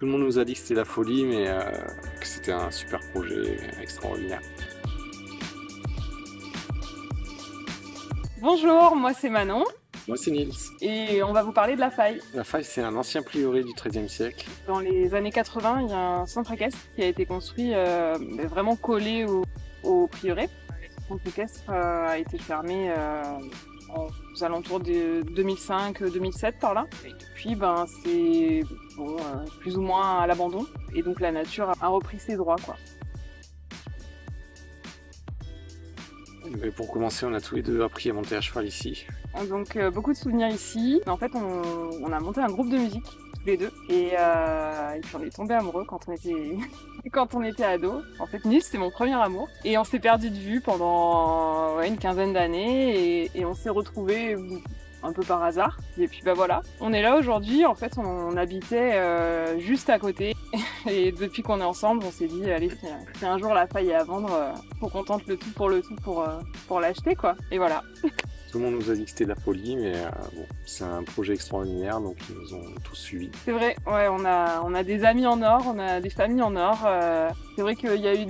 Tout le monde nous a dit que c'était la folie, mais que c'était un super projet extraordinaire. Bonjour, moi c'est Manon Moi, c'est Nils. et on va vous parler de la Faille. La Faille, c'est un ancien prieuré du XIIIe siècle. Dans les années 80, il y a un centre équestre qui a été construit mais vraiment collé au prieuré. Le centre équestre a été fermé aux alentours de 2005-2007 par là. Et depuis, c'est plus ou moins à l'abandon. Et donc la nature a repris ses droits, quoi. Et pour commencer, on a tous les deux appris à monter à cheval ici. Donc beaucoup de souvenirs ici. En fait, on a monté un groupe de musique tous les deux et puis on est tombé amoureux quand on était quand on était ado. En fait, Nils c'est mon premier amour et on s'est perdu de vue pendant une quinzaine d'années et on s'est retrouvés un peu par hasard. Et puis voilà, on est là aujourd'hui. En fait, on habitait juste à côté et depuis qu'on est ensemble, on s'est dit allez, si un jour la faille est à vendre, faut qu'on tente le tout pour l'acheter quoi. Et voilà. Tout le monde nous a dit que c'était de la folie, mais bon, c'est un projet extraordinaire, donc ils nous ont tous suivis. C'est vrai, ouais, on a des amis en or, on a des familles en or. C'est vrai qu'il y a eu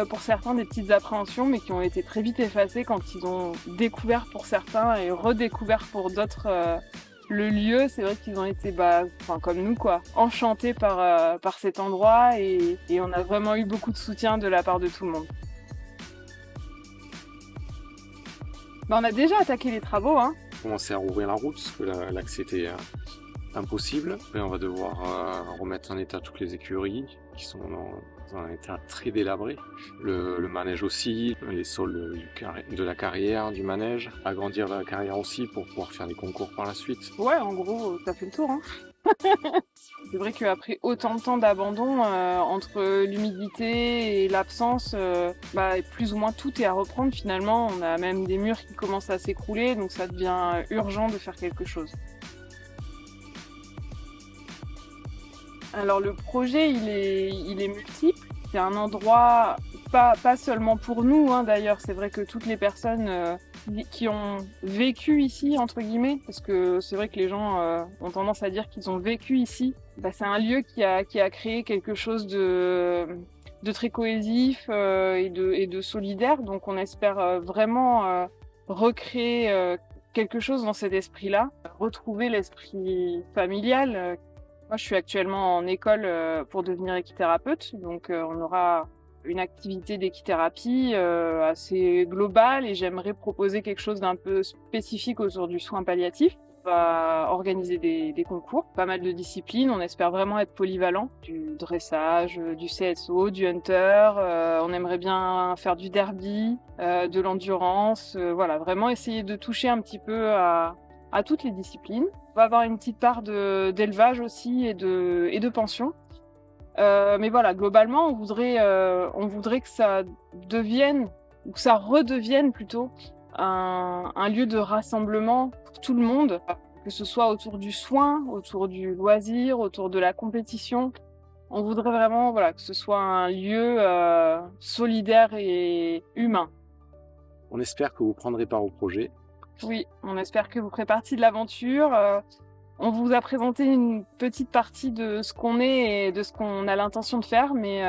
pour certains, des petites appréhensions, mais qui ont été très vite effacées quand ils ont découvert pour certains et redécouvert pour d'autres le lieu. C'est vrai qu'ils ont été, comme nous, quoi, enchantés par cet endroit et on a vraiment eu beaucoup de soutien de la part de tout le monde. On a déjà attaqué les travaux, hein. On a commencé à rouvrir la route, parce que l'accès était impossible. Et on va devoir remettre en état toutes les écuries, qui sont dans un état très délabré. Le manège aussi, les sols de la carrière, du manège. Agrandir la carrière aussi pour pouvoir faire des concours par la suite. Ouais, en gros, ça fait le tour, hein. C'est vrai qu'après autant de temps d'abandon, entre l'humidité et l'absence, plus ou moins tout est à reprendre finalement. On a même des murs qui commencent à s'écrouler, donc ça devient urgent de faire quelque chose. Alors le projet, il est multiple. C'est un endroit pas seulement pour nous, hein, d'ailleurs. C'est vrai que toutes les personnes qui ont vécu ici, entre guillemets, parce que c'est vrai que les gens ont tendance à dire qu'ils ont vécu ici. C'est un lieu qui a créé quelque chose de très cohésif et de solidaire. Donc on espère vraiment recréer quelque chose dans cet esprit-là, retrouver l'esprit familial. Moi, je suis actuellement en école pour devenir équithérapeute, donc on aura une activité d'équithérapie assez globale et j'aimerais proposer quelque chose d'un peu spécifique autour du soin palliatif. On va organiser des concours, pas mal de disciplines, on espère vraiment être polyvalent, du dressage, du CSO, du hunter, on aimerait bien faire du derby, de l'endurance, voilà, vraiment essayer de toucher un petit peu à toutes les disciplines. On va avoir une petite part d'élevage aussi et de pension. Mais voilà, globalement, on voudrait que ça devienne, ou que ça redevienne plutôt, un lieu de rassemblement pour tout le monde, que ce soit autour du soin, autour du loisir, autour de la compétition. On voudrait vraiment que ce soit un lieu solidaire et humain. On espère que vous prendrez part au projet. Oui, on espère que vous ferez partie de l'aventure. On vous a présenté une petite partie de ce qu'on est et de ce qu'on a l'intention de faire, mais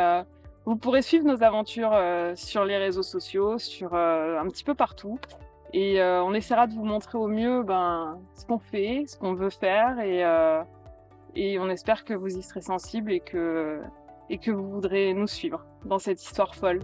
vous pourrez suivre nos aventures sur les réseaux sociaux, sur un petit peu partout. Et on essaiera de vous montrer au mieux ce qu'on fait, ce qu'on veut faire, et on espère que vous y serez sensibles et que vous voudrez nous suivre dans cette histoire folle.